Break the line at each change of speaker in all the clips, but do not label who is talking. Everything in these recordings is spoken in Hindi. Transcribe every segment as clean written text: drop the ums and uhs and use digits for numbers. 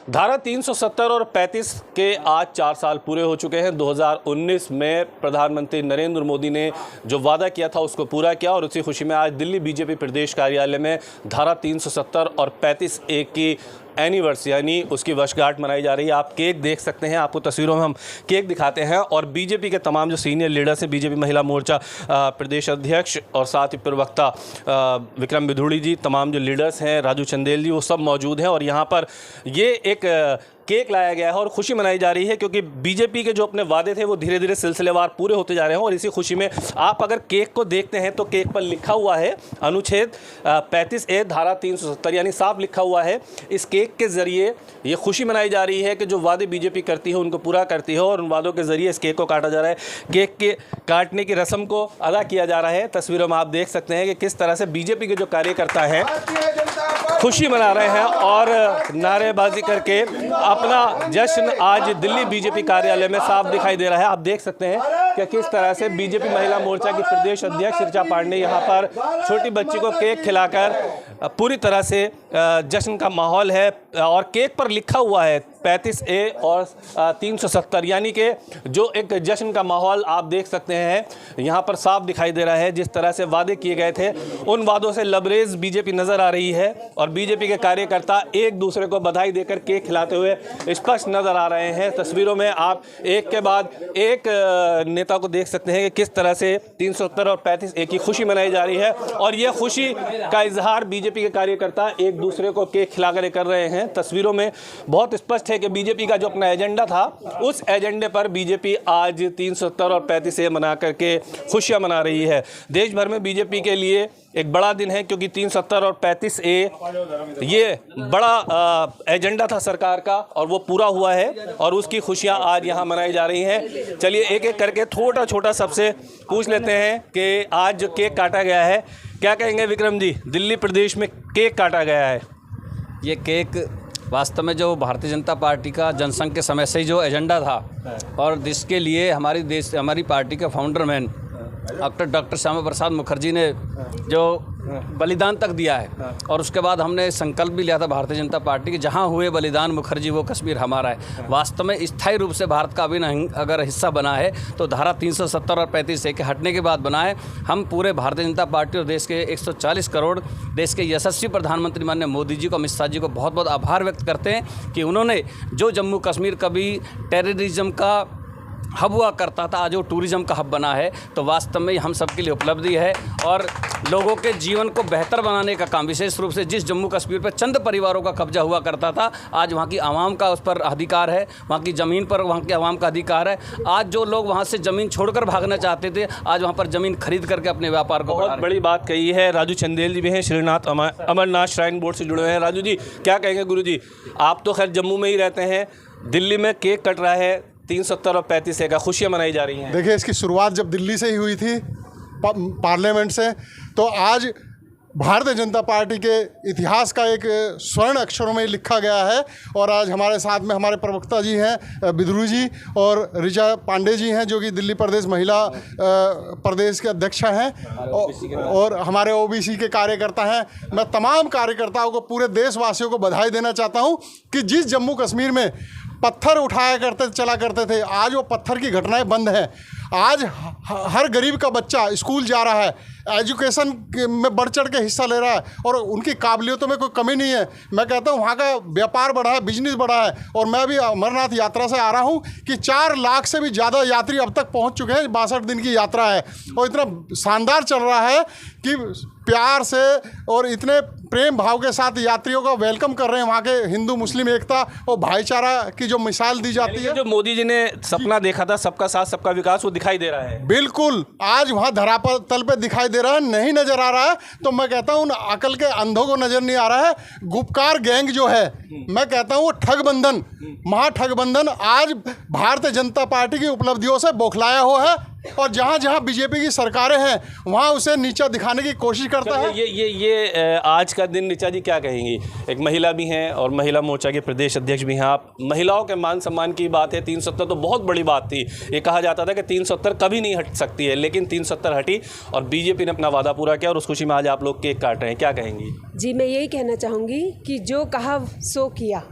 धारा 370 और 35 के आज 4 साल पूरे हो चुके हैं। 2019 में प्रधानमंत्री नरेंद्र मोदी ने जो वादा किया था उसको पूरा किया और उसी खुशी में आज दिल्ली बीजेपी प्रदेश कार्यालय में धारा 370 और 35A की एनिवर्सरी यानी उसकी वर्षगांठ मनाई जा रही है। आप केक देख सकते हैं, आपको तस्वीरों में हम केक दिखाते हैं और बीजेपी के तमाम जो सीनियर लीडर्स हैं, बीजेपी महिला मोर्चा प्रदेश अध्यक्ष और साथ ही प्रवक्ता विक्रम बिधूड़ी जी, तमाम जो लीडर्स हैं, राजू चंदेल जी, वो सब मौजूद हैं और यहाँ पर ये एक केक लाया गया है और खुशी मनाई जा रही है क्योंकि बीजेपी के जो अपने वादे थे वो धीरे धीरे सिलसिलेवार पूरे होते जा रहे हैं। और इसी खुशी में आप अगर केक को देखते हैं तो केक पर लिखा हुआ है अनुच्छेद 35A धारा 370 यानी साफ लिखा हुआ है। इस केक के ज़रिए ये खुशी मनाई जा रही है कि जो वादे बीजेपी करती है उनको पूरा करती है और उन वादों के ज़रिए इस केक को काटा जा रहा है। केक के काटने की रस्म को अदा किया जा रहा है। तस्वीरों में आप देख सकते हैं कि किस तरह से बीजेपी के जो कार्यकर्ता हैं खुशी मना रहे हैं और नारेबाजी करके अपना जश्न आज दिल्ली बीजेपी कार्यालय में साफ दिखाई दे रहा है। आप देख सकते हैं कि किस तरह से बीजेपी महिला मोर्चा की प्रदेश अध्यक्ष ऋचा पांडे यहाँ पर छोटी बच्ची को केक खिलाकर पूरी तरह से जश्न का माहौल है और केक पर लिखा हुआ है 35A और 370 यानी कि जो एक जश्न का माहौल आप देख सकते हैं यहाँ पर साफ दिखाई दे रहा है। जिस तरह से वादे किए गए थे उन वादों से लबरेज बीजेपी नज़र आ रही है और बीजेपी के कार्यकर्ता एक दूसरे को बधाई देकर केक खिलाते हुए स्पष्ट नज़र आ रहे हैं। तस्वीरों में आप एक के बाद एक नेता को देख सकते हैं कि किस तरह से 370 और 35A की खुशी मनाई जा रही है और ये खुशी का इजहार बीजेपी के कार्यकर्ता एक दूसरे को केक खिलाकर कर रहे हैं। तस्वीरों में बहुत स्पष्ट कि बीजेपी का जो अपना एजेंडा था उस एजेंडे पर बीजेपी आज 370 और 35A मना करके खुशियां मना रही है। देश भर में बीजेपी के लिए एक बड़ा दिन है क्योंकि 370 और 35A ये बड़ा एजेंडा था सरकार का और वो पूरा हुआ है और उसकी खुशियां आज यहाँ मनाई जा रही हैं। चलिए एक एक करके छोटा सबसे पूछ लेते हैं कि आज जो केक काटा गया है क्या कहेंगे विक्रम जी? दिल्ली प्रदेश में केक काटा गया है,
ये केक वास्तव में जो भारतीय जनता पार्टी का जनसंघ के समय से ही जो एजेंडा था और जिसके लिए हमारी पार्टी के founder man doctor Shyama Prasad Mukherjee ने जो बलिदान तक दिया है और उसके बाद हमने संकल्प भी लिया था भारतीय जनता पार्टी कि जहां हुए बलिदान मुखर्जी वो कश्मीर हमारा है। वास्तव में स्थायी रूप से भारत का अभिन्न अगर हिस्सा बना है तो धारा 370 और 35A के हटने के बाद बना है। हम पूरे भारतीय जनता पार्टी और देश के 140 करोड़ देश के यशस्वी प्रधानमंत्री माननीय मोदी जी को, अमित शाह जी को बहुत बहुत आभार व्यक्त करते हैं कि उन्होंने जो जम्मू कश्मीर कभी टेररिज्म का हब हुआ करता था आज वो टूरिज़्म का हब बना है। तो वास्तव में हम सबके लिए उपलब्धि है और लोगों के जीवन को बेहतर बनाने का काम, विशेष रूप से जिस जम्मू कश्मीर पर चंद परिवारों का कब्जा हुआ करता था आज वहाँ की आवाम का उस पर अधिकार है, वहाँ की ज़मीन पर वहाँ के आवाम का अधिकार है। आज जो लोग वहाँ से ज़मीन छोड़कर भागना चाहते थे आज वहाँ पर ज़मीन खरीद करके अपने व्यापार को
बहुत बड़ी बात कही है। राजू चंदेल जी भी हैं, श्रीनाथ अमरनाथ श्राइन बोर्ड से जुड़े हुए हैं। राजू जी क्या कहेंगे? गुरु जी आप तो खैर जम्मू में ही रहते हैं, दिल्ली में केक कट रहा है 370 और 35A का, खुशियाँ मनाई जा रही हैं।
देखिए इसकी शुरुआत जब दिल्ली से ही हुई थी पार्लियामेंट से, तो आज भारतीय जनता पार्टी के इतिहास का एक स्वर्ण अक्षरों में लिखा गया है। और आज हमारे साथ में हमारे प्रवक्ता जी हैं बिधूड़ी जी और ऋचा पांडे जी हैं जो कि दिल्ली प्रदेश महिला प्रदेश के अध्यक्ष हैं और हमारे OBC के कार्यकर्ता हैं। मैं तमाम कार्यकर्ताओं को, पूरे देशवासियों को बधाई देना चाहता हूं कि जिस जम्मू कश्मीर में पत्थर उठाया चला करते थे आज वो पत्थर की घटनाएं बंद हैं। आज हर गरीब का बच्चा स्कूल जा रहा है, एजुकेशन में बढ़ चढ़ के हिस्सा ले रहा है और उनकी काबिलियतों में कोई कमी नहीं है। मैं कहता हूँ वहाँ का व्यापार बढ़ा है, बिजनेस बढ़ा है। और मैं भी अमरनाथ यात्रा से आ रहा हूँ कि 4 लाख से भी ज़्यादा यात्री अब तक पहुँच चुके हैं। 62 दिन की यात्रा है और इतना शानदार चल रहा है कि प्यार से और इतने प्रेम भाव के साथ यात्रियों का वेलकम कर रहे हैं। वहाँ के हिंदू मुस्लिम एकता और भाईचारा की जो मिसाल दी जाती है,
जो मोदी जी ने सपना देखा था सबका साथ सबका विकास, वो दिखाई दे रहा है।
बिल्कुल आज वहाँ धरातल पे दिखाई दे रहा है, नहीं नजर आ रहा है। तो मैं कहता हूँ अकल के अंधों को नजर नहीं आ रहा है। गुपकार गैंग जो है, मैं कहता हूँ वो ठगबंधन, महाठगबंधन आज भारतीय जनता पार्टी की उपलब्धियों से बौखलाया हुआ है और जहाँ जहाँ बीजेपी की सरकारें हैं वहाँ उसे नीचा दिखाने की कोशिश करता है।
ये आज का दिन ऋचा जी क्या कहेंगी? एक महिला भी हैं और महिला मोर्चा के प्रदेश अध्यक्ष भी हैं आप। महिलाओं के मान सम्मान की बात है, 370 तो बहुत बड़ी बात थी। ये कहा जाता था कि 370 कभी नहीं हट सकती है, लेकिन 370 हटी और बीजेपी ने अपना वादा पूरा किया और उस खुशी में आज आप लोग केक काट रहे हैं, क्या कहेंगी?
जी मैं यही कहना चाहूँगी कि जो कहा सो किया।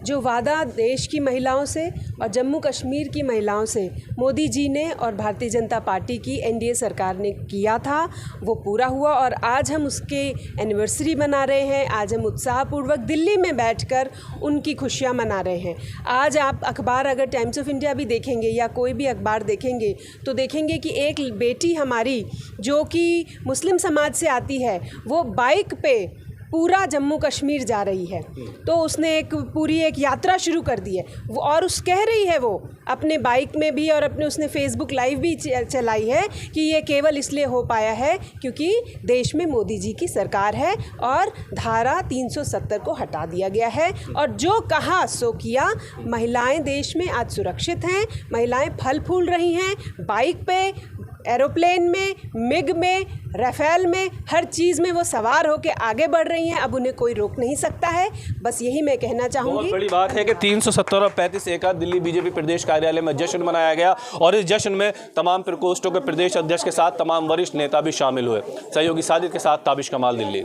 जो वादा देश की महिलाओं से और जम्मू कश्मीर की महिलाओं से मोदी जी ने और भारतीय जनता पार्टी की एनडीए सरकार ने किया था, वो पूरा हुआ। और आज हम उसके एनिवर्सरी मना रहे हैं। आज हम उत्साहपूर्वक दिल्ली में बैठकर उनकी खुशियां मना रहे हैं। आज आप अखबार अगर टाइम्स ऑफ इंडिया भी देखेंगे या कोई भी अखबार देखेंगे तो देखेंगे कि एक बेटी हमारी जो कि मुस्लिम समाज से आती है, वो बाइक पे पूरा जम्मू कश्मीर जा रही है। तो उसने पूरी एक यात्रा शुरू कर दी है वो, और उस कह रही है वो अपने बाइक में भी, और अपने उसने फेसबुक लाइव भी चलाई है कि ये केवल इसलिए हो पाया है क्योंकि देश में मोदी जी की सरकार है और धारा 370 को हटा दिया गया है। और जो कहा सो किया। महिलाएं देश में आज सुरक्षित हैं, महिलाएं फल फूल रही हैं, बाइक पे, एरोप्लेन में, मिग में, राफेल में, हर चीज़ में वो सवार होकर आगे बढ़ रही हैं। अब उन्हें कोई रोक नहीं सकता है। बस यही मैं कहना चाहूँगी।
बहुत बड़ी बात है कि 370 और 35 का दिल्ली बीजेपी प्रदेश कार्यालय में जश्न मनाया गया और इस जश्न में तमाम प्रकोष्ठों के प्रदेश अध्यक्ष के साथ तमाम वरिष्ठ नेता भी शामिल हुए। सहयोगी साजिद के साथ ताबिश कमाल, दिल्ली।